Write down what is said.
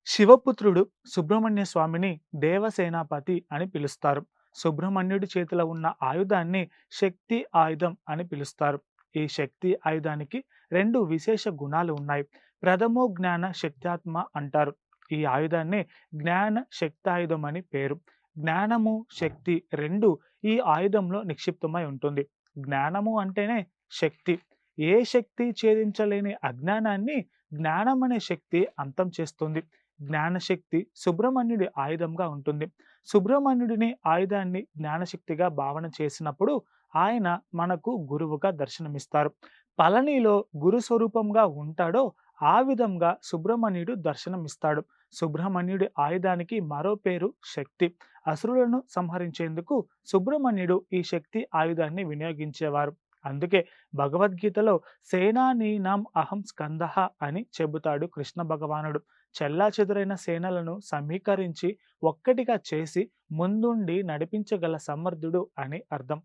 శివపుత్రుడు సుబ్రహ్మణ్య స్వామిని దేవసేనాపతి అని పిలుస్తారు. సుబ్రహ్మణ్యుడి చేతిలో ఉన్న ఆయుధాన్ని శక్తి ఆయుధం అని పిలుస్తారు. ఈ శక్తి ఆయుధానికి రెండు విశేష గుణాలు ఉన్నాయి. ప్రథమో జ్ఞాన శక్త్యాత్మ అంటారు. ఈ ఆయుధాన్ని జ్ఞాన శక్తాయుధం అని పేరు. జ్ఞానము, శక్తి రెండు ఈ ఆయుధంలో నిక్షిప్తమై ఉంటుంది. జ్ఞానము అంటేనే శక్తి. ఏ శక్తి ఛేదించలేని అజ్ఞానాన్ని జ్ఞానం అనే శక్తి అంతం చేస్తుంది. జ్ఞానశక్తి సుబ్రహ్మణ్యుడి ఆయుధంగా ఉంటుంది. సుబ్రహ్మణ్యుడిని ఆయుధాన్ని జ్ఞానశక్తిగా భావన చేసినప్పుడు ఆయన మనకు గురువుగా దర్శనమిస్తారు. పళనిలో గురు స్వరూపంగా ఉంటాడో ఆ విధంగా సుబ్రహ్మణ్యుడు దర్శనమిస్తాడు. సుబ్రహ్మణ్యుడి ఆయుధానికి మరో పేరు శక్తి. అసురులను సంహరించేందుకు సుబ్రహ్మణ్యుడు ఈ శక్తి ఆయుధాన్ని వినియోగించేవారు. అందుకే భగవద్గీతలో సేనానీనాం అహం స్కందః అని చెబుతాడు కృష్ణ భగవానుడు. చెల్లాచెదురైన సేనలను సమీకరించి ఒక్కటిగా చేసి ముందుండి నడిపించగల సమర్థుడు అని అర్థం.